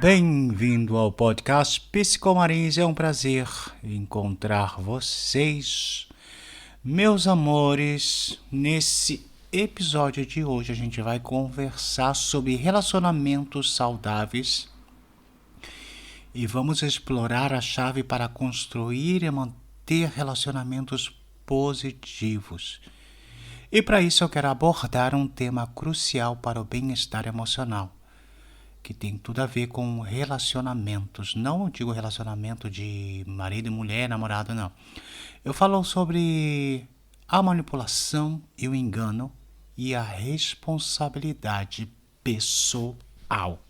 Bem-vindo ao podcast Psicomarins. É um prazer encontrar vocês, meus amores. Nesse episódio de hoje a gente vai conversar sobre relacionamentos saudáveis e vamos explorar a chave para construir e manter relacionamentos positivos. E para isso eu quero abordar um tema crucial para o bem-estar emocional, que tem tudo a ver com relacionamentos. Não digo relacionamento de marido e mulher, namorado, não. Eu falo sobre a manipulação e o engano e a responsabilidade pessoal.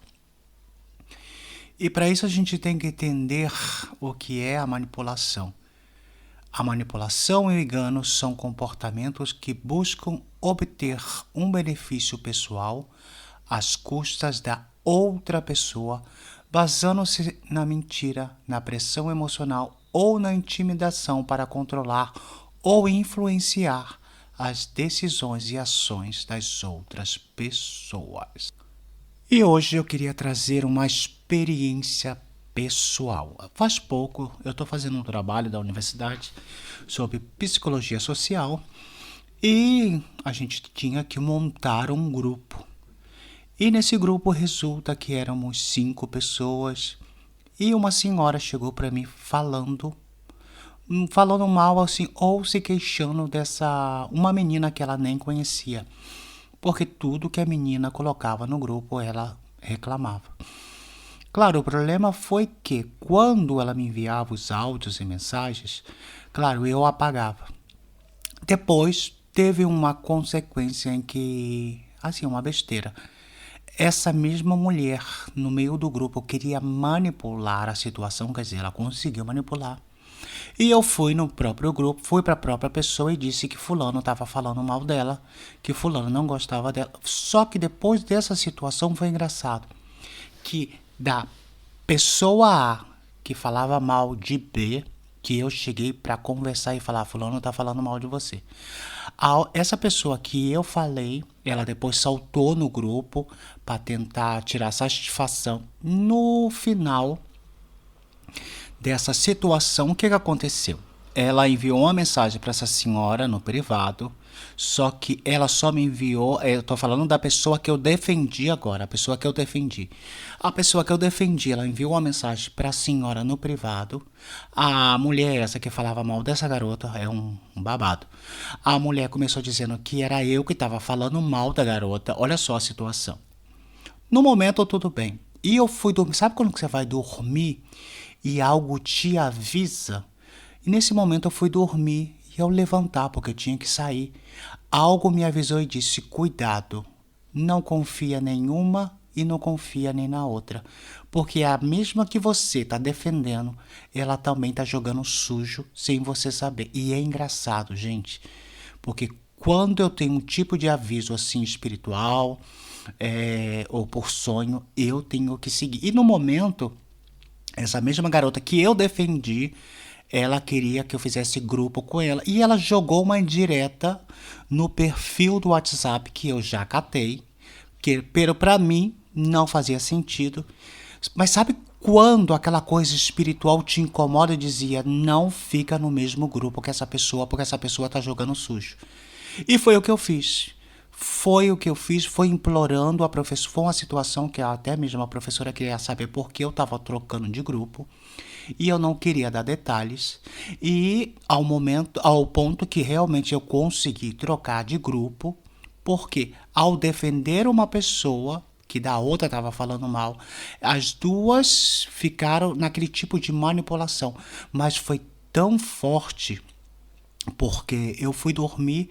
E para isso a gente tem que entender o que é a manipulação. A manipulação e o engano são comportamentos que buscam obter um benefício pessoal às custas da outra pessoa, basando-se na mentira, na pressão emocional ou na intimidação para controlar ou influenciar as decisões e ações das outras pessoas. E hoje eu queria trazer uma experiência pessoal. Faz pouco eu estou fazendo um trabalho da universidade sobre psicologia social e a gente tinha que montar um grupo. E nesse grupo resulta que éramos 5 pessoas e uma senhora chegou para mim falando mal assim, ou se queixando dessa uma menina que ela nem conhecia, porque tudo que a menina colocava no grupo ela reclamava. Claro, o problema foi que quando ela me enviava os áudios e mensagens, claro, eu apagava. Depois teve uma consequência em que, assim, uma besteira. Essa mesma mulher, no meio do grupo, queria manipular a situação, quer dizer, ela conseguiu manipular. E eu fui no próprio grupo, fui para a própria pessoa e disse que fulano estava falando mal dela, que fulano não gostava dela. Só que depois dessa situação foi engraçado, que da pessoa A que falava mal de B, que eu cheguei para conversar e falar, fulano tá falando mal de você. Essa pessoa que eu falei, ela depois saltou no grupo para tentar tirar satisfação. No final dessa situação, o que aconteceu? Ela enviou uma mensagem para essa senhora no privado, só que ela só me enviou, eu estou falando da pessoa que eu defendi agora, a pessoa que eu defendi. A pessoa que eu defendi, ela enviou uma mensagem para a senhora no privado. A mulher, essa que falava mal dessa garota, é um babado. A mulher começou dizendo que era eu que estava falando mal da garota, olha só a situação. No momento, tudo bem. E eu fui dormir, sabe quando você vai dormir e algo te avisa? E nesse momento eu fui dormir e eu levantar porque eu tinha que sair. Algo me avisou e disse, cuidado, não confia nenhuma e não confia nem na outra. Porque a mesma que você está defendendo, ela também está jogando sujo sem você saber. E é engraçado, gente, porque quando eu tenho um tipo de aviso assim espiritual ou por sonho, eu tenho que seguir. E no momento, essa mesma garota que eu defendi, ela queria que eu fizesse grupo com ela. E ela jogou uma indireta no perfil do WhatsApp que eu já catei. Que para mim não fazia sentido. Mas sabe quando aquela coisa espiritual te incomoda e dizia, não fica no mesmo grupo que essa pessoa, porque essa pessoa tá jogando sujo. E foi o que eu fiz. Foi implorando a professora. Foi uma situação que até mesmo a professora queria saber por que eu estava trocando de grupo. E eu não queria dar detalhes. E ao ponto que realmente eu consegui trocar de grupo, porque ao defender uma pessoa que da outra estava falando mal, as duas ficaram naquele tipo de manipulação. Mas foi tão forte, porque eu fui dormir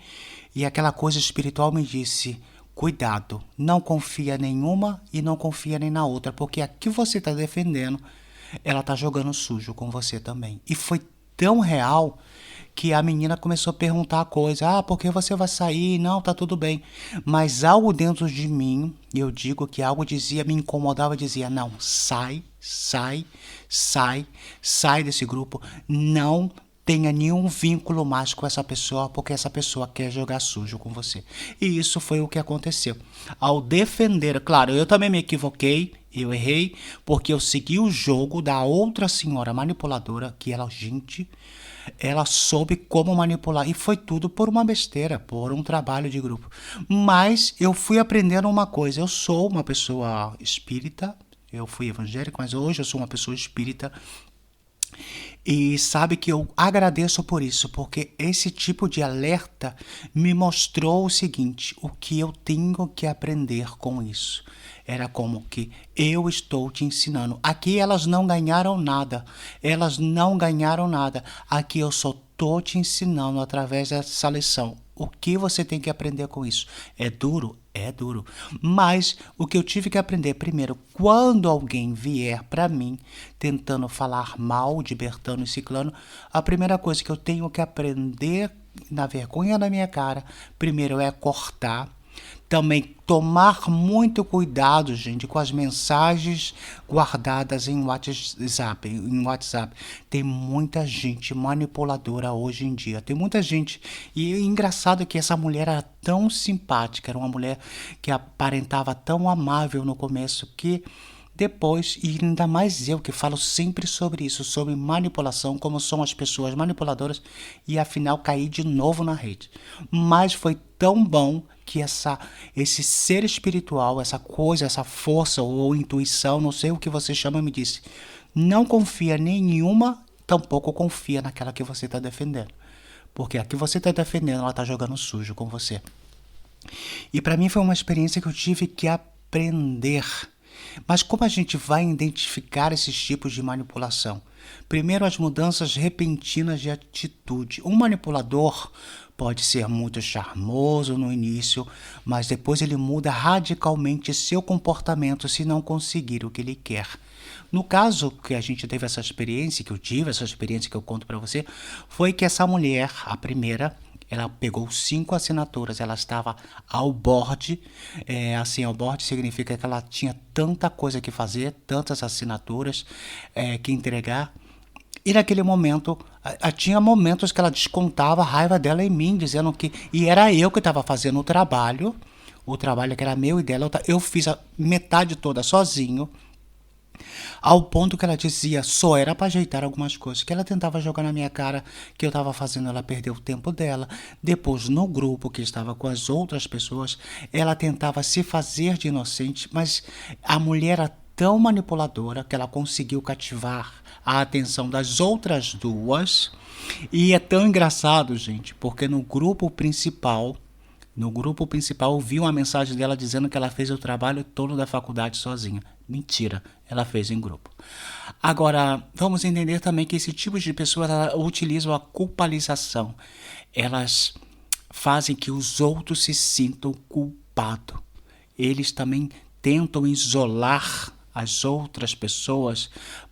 e aquela coisa espiritual me disse, cuidado, não confia nenhuma e não confia nem na outra, porque a que você está defendendo, ela está jogando sujo com você também. E foi tão real que a menina começou a perguntar coisas. Por que você vai sair? Não, tá tudo bem. Mas algo dentro de mim, eu digo que algo dizia, me incomodava, dizia, não, sai desse grupo, não tenha nenhum vínculo mais com essa pessoa, porque essa pessoa quer jogar sujo com você. E isso foi o que aconteceu. Ao defender, claro, eu também me equivoquei, Eu errei porque eu segui o jogo da outra senhora manipuladora, que ela, gente, ela soube como manipular. E foi tudo por uma besteira, por um trabalho de grupo. Mas eu fui aprendendo uma coisa. Eu sou uma pessoa espírita, eu fui evangélico, mas hoje eu sou uma pessoa espírita. E sabe que eu agradeço por isso, porque esse tipo de alerta me mostrou o seguinte: o que eu tenho que aprender com isso. Era como que eu estou te ensinando. Aqui elas não ganharam nada. Elas não ganharam nada. Aqui eu só estou te ensinando através dessa lição. O que você tem que aprender com isso? É duro? É duro. Mas o que eu tive que aprender primeiro, quando alguém vier para mim tentando falar mal de Bertano e Ciclano, a primeira coisa que eu tenho que aprender na vergonha da minha cara, primeiro é cortar. Também tomar muito cuidado, gente, com as mensagens guardadas em WhatsApp. Tem muita gente manipuladora hoje em dia. Tem muita gente. E é engraçado que essa mulher era tão simpática, era uma mulher que aparentava tão amável no começo, que depois, e ainda mais eu que falo sempre sobre isso, sobre manipulação, como são as pessoas manipuladoras, e afinal caí de novo na rede. Mas foi tão bom que esse ser espiritual, essa coisa, essa força ou intuição, não sei o que você chama, me disse: não confia em nenhuma, tampouco confia naquela que você está defendendo. Porque a que você está defendendo, ela está jogando sujo com você. E para mim foi uma experiência que eu tive que aprender. Mas como a gente vai identificar esses tipos de manipulação? Primeiro, as mudanças repentinas de atitude. Um manipulador pode ser muito charmoso no início, mas depois ele muda radicalmente seu comportamento se não conseguir o que ele quer. No caso que a gente teve essa experiência, que eu tive essa experiência que eu conto para você, foi que essa mulher, a primeira, ela pegou 5 assinaturas, ela estava ao borde. Ao borde significa que ela tinha tanta coisa que fazer, tantas assinaturas que entregar. E naquele momento, tinha momentos que ela descontava a raiva dela em mim, dizendo que... E era eu que estava fazendo o trabalho que era meu e dela. Eu fiz a metade toda sozinho, ao ponto que ela dizia só era para ajeitar algumas coisas, que ela tentava jogar na minha cara que eu estava fazendo ela perder o tempo dela. Depois, no grupo que estava com as outras pessoas, ela tentava se fazer de inocente, mas a mulher era tão manipuladora que ela conseguiu cativar a atenção das outras duas. E é tão engraçado, gente, porque no grupo principal eu vi uma mensagem dela dizendo que ela fez o trabalho todo da faculdade sozinha. Mentira, ela fez em grupo. Agora, vamos entender também que esse tipo de pessoas utilizam a culpabilização. Elas fazem que os outros se sintam culpados. Eles também tentam isolar as outras pessoas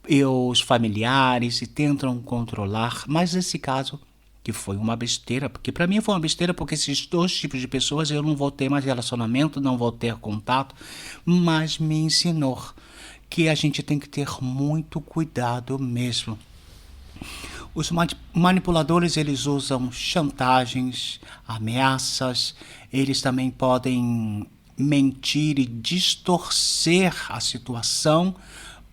e os familiares e tentam controlar, mas nesse caso, que foi uma besteira, porque para mim foi uma besteira, porque esses dois tipos de pessoas eu não vou ter mais relacionamento, não vou ter contato, mas me ensinou que a gente tem que ter muito cuidado mesmo. Os manipuladores, eles usam chantagens, ameaças, eles também podem mentir e distorcer a situação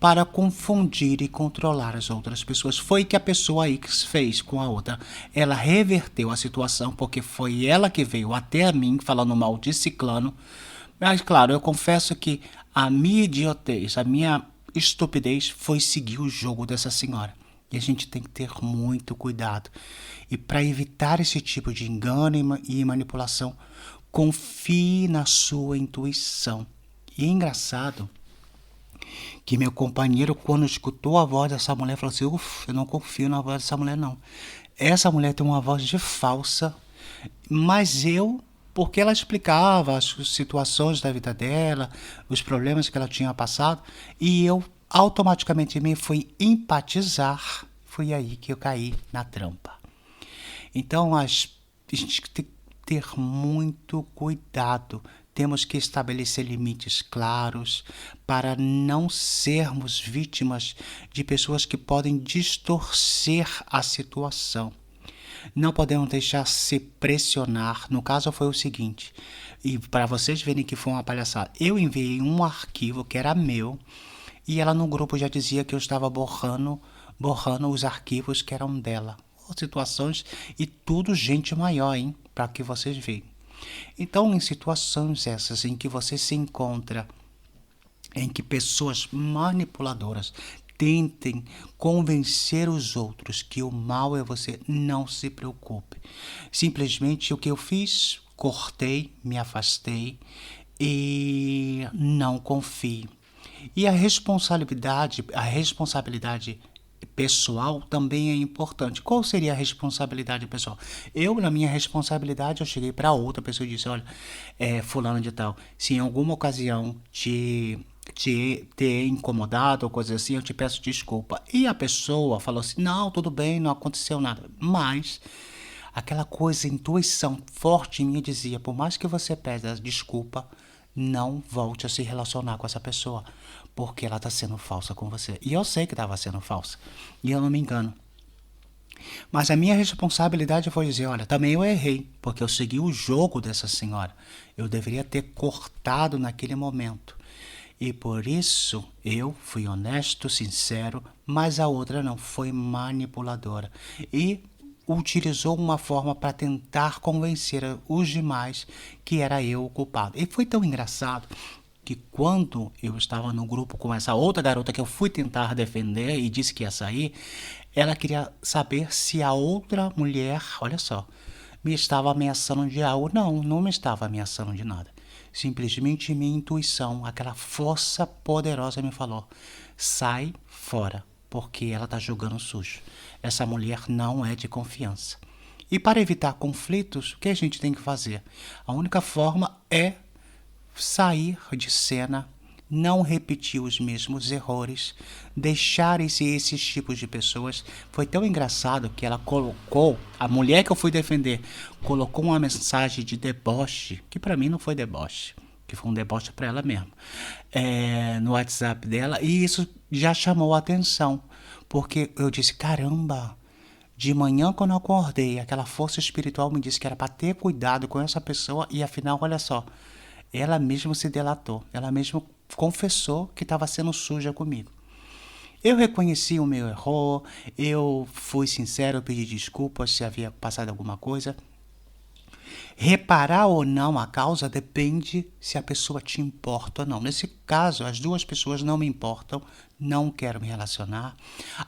para confundir e controlar as outras pessoas. Foi o que a pessoa X fez com a outra. Ela reverteu a situação porque foi ela que veio até a mim falando mal de Ciclano. Mas, claro, eu confesso que a minha idiotez, a minha estupidez foi seguir o jogo dessa senhora. E a gente tem que ter muito cuidado. E para evitar esse tipo de engano e manipulação, confie na sua intuição. E é engraçado que meu companheiro, quando escutou a voz dessa mulher, falou assim: eu não confio na voz dessa mulher, não. Essa mulher tem uma voz de falsa, mas porque ela explicava as situações da vida dela, os problemas que ela tinha passado, e eu automaticamente me fui empatizar. Foi aí que eu caí na trampa. Então, a gente tem que ter muito cuidado. Temos que estabelecer limites claros para não sermos vítimas de pessoas que podem distorcer a situação. Não podemos deixar se pressionar. No caso foi o seguinte, e para vocês verem que foi uma palhaçada, eu enviei um arquivo que era meu e ela no grupo já dizia que eu estava borrando os arquivos que eram dela. Situações e tudo gente maior, hein? Para que vocês vejam. Então, em situações essas em que você se encontra, em que pessoas manipuladoras tentem convencer os outros que o mal é você, não se preocupe. Simplesmente o que eu fiz, cortei, me afastei e não confie. E a responsabilidade pessoal também é importante. Qual seria a responsabilidade pessoal? Eu, na minha responsabilidade, eu cheguei para outra pessoa e disse, olha, fulano de tal, se em alguma ocasião te ter incomodado ou coisa assim, eu te peço desculpa. E a pessoa falou assim, não, tudo bem, não aconteceu nada. Mas aquela coisa, intuição forte em mim dizia, por mais que você peça desculpa, não volte a se relacionar com essa pessoa, porque ela está sendo falsa com você. E eu sei que estava sendo falsa, e eu não me engano. Mas a minha responsabilidade foi dizer, olha, também eu errei, porque eu segui o jogo dessa senhora. Eu deveria ter cortado naquele momento. E por isso eu fui honesto, sincero, mas a outra não, foi manipuladora. E utilizou uma forma para tentar convencer os demais que era eu o culpado. E foi tão engraçado que quando eu estava no grupo com essa outra garota que eu fui tentar defender e disse que ia sair, ela queria saber se a outra mulher, olha só, me estava ameaçando de algo. Não, não me estava ameaçando de nada. Simplesmente minha intuição, aquela força poderosa me falou, sai fora, porque ela está jogando sujo. Essa mulher não é de confiança. E para evitar conflitos, o que a gente tem que fazer? A única forma é sair de cena, não repetir os mesmos erros, deixar esses tipos de pessoas. Foi tão engraçado que ela colocou, a mulher que eu fui defender, colocou uma mensagem de deboche, que para mim não foi deboche, que foi um deboche para ela mesma, no WhatsApp dela, e isso já chamou a atenção, porque eu disse, caramba, de manhã, quando eu acordei, aquela força espiritual me disse que era para ter cuidado com essa pessoa, e afinal, olha só, ela mesma se delatou, ela mesma confessou que estava sendo suja comigo. Eu reconheci o meu erro, eu fui sincero, eu pedi desculpas se havia passado alguma coisa. Reparar ou não a causa depende se a pessoa te importa ou não. Nesse caso, as duas pessoas não me importam, não quero me relacionar.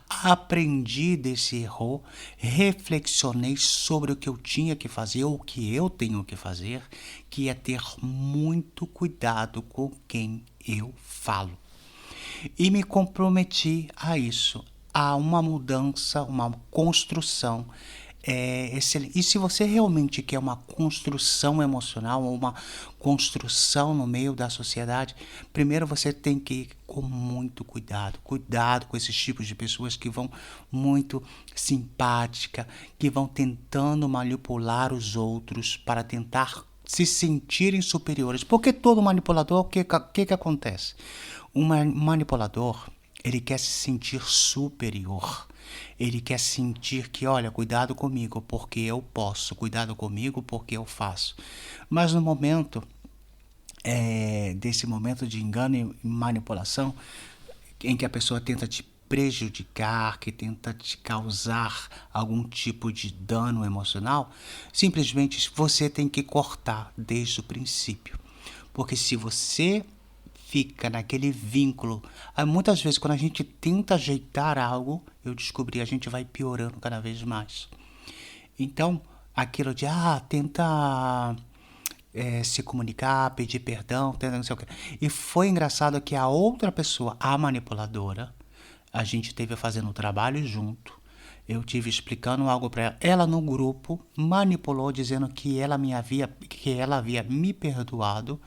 Aprendi desse erro, reflexionei sobre o que eu tinha que fazer, ou o que eu tenho que fazer, que é ter muito cuidado com quem eu falo. E me comprometi a isso, a uma mudança, uma construção excelente. E se você realmente quer uma construção emocional, ou uma construção no meio da sociedade, primeiro você tem que ir com muito cuidado. Cuidado com esses tipos de pessoas que vão muito simpática, que vão tentando manipular os outros para tentar se sentirem superiores. Porque todo manipulador, o que acontece? Um manipulador, ele quer se sentir superior. Ele quer sentir que, olha, cuidado comigo porque eu posso, cuidado comigo porque eu faço. Mas no momento, desse momento de engano e manipulação, em que a pessoa tenta te prejudicar, que tenta te causar algum tipo de dano emocional, simplesmente você tem que cortar desde o princípio. Porque se você fica naquele vínculo, muitas vezes quando a gente tenta ajeitar algo, eu descobri, a gente vai piorando cada vez mais. Então, aquilo de, tenta se comunicar, pedir perdão, tenta não sei o quê. E foi engraçado que a outra pessoa, a manipuladora, a gente teve fazendo o trabalho junto, eu tive explicando algo para ela. Ela no grupo manipulou dizendo que ela havia me perdoado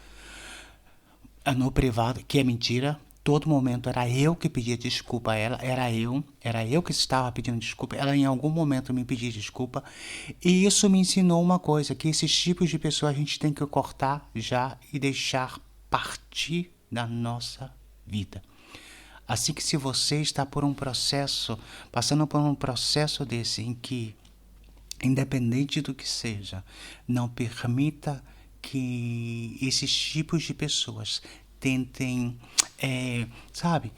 no privado, que é mentira. Todo momento era eu que pedia desculpa a ela, era eu que estava pedindo desculpa. Ela em algum momento me pedia desculpa. E isso me ensinou uma coisa, que esses tipos de pessoas a gente tem que cortar já e deixar partir da nossa vida. Assim que se você está passando por um processo desse em que independente do que seja, não permita que esses tipos de pessoas tentem, sabe,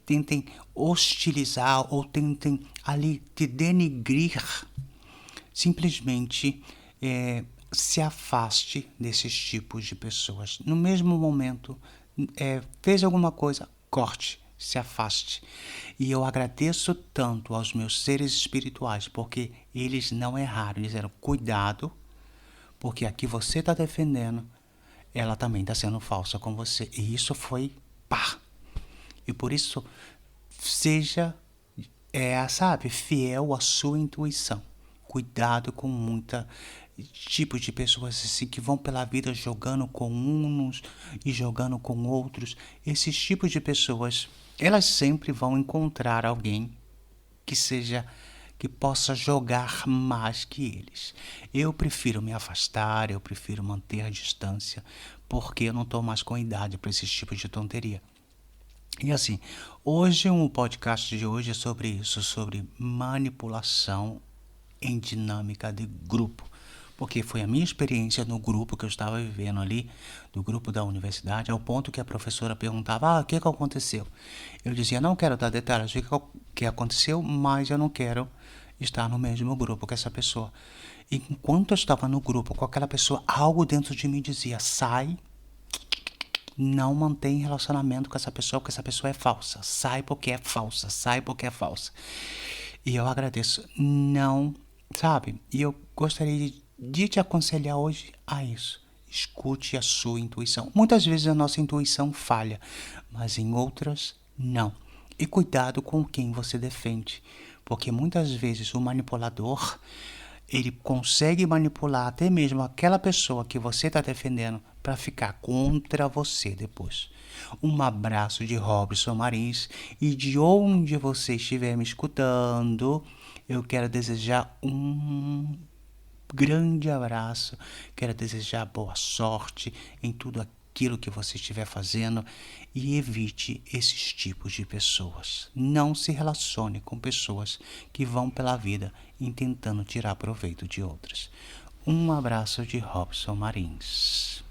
tentem hostilizar ou tentem ali te denigrir. Simplesmente se afaste desses tipos de pessoas. No mesmo momento, fez alguma coisa, corte, se afaste. E eu agradeço tanto aos meus seres espirituais, porque eles não erraram, eles disseram, cuidado, porque a que você está defendendo, ela também está sendo falsa com você. E isso foi pá. E por isso, seja, sabe, fiel à sua intuição. Cuidado com muita tipos de pessoas assim que vão pela vida jogando com uns e jogando com outros. Esses tipos de pessoas, elas sempre vão encontrar alguém que seja que possa jogar mais que eles. Eu prefiro me afastar, eu prefiro manter a distância, porque eu não estou mais com idade para esses tipos de tonteria. E assim, hoje o podcast de hoje é sobre isso, sobre manipulação em dinâmica de grupo. Porque foi a minha experiência no grupo que eu estava vivendo ali, do grupo da universidade, ao ponto que a professora perguntava, o que aconteceu? Eu dizia, não quero dar detalhes do que aconteceu, mas eu não quero estar no mesmo grupo que essa pessoa. E enquanto eu estava no grupo com aquela pessoa, algo dentro de mim dizia, sai, não mantém relacionamento com essa pessoa, porque essa pessoa é falsa. Sai porque é falsa, sai porque é falsa. E eu agradeço. Não, sabe? E eu gostaria de te aconselhar hoje a isso. Escute a sua intuição. Muitas vezes a nossa intuição falha, mas em outras, não. E cuidado com quem você defende, porque muitas vezes o manipulador, ele consegue manipular até mesmo aquela pessoa que você está defendendo para ficar contra você depois. Um abraço de Robson Marins, e de onde você estiver me escutando, eu quero desejar um grande abraço, quero desejar boa sorte em tudo aquilo que você estiver fazendo e evite esses tipos de pessoas. Não se relacione com pessoas que vão pela vida tentando tirar proveito de outras. Um abraço de Robson Marins.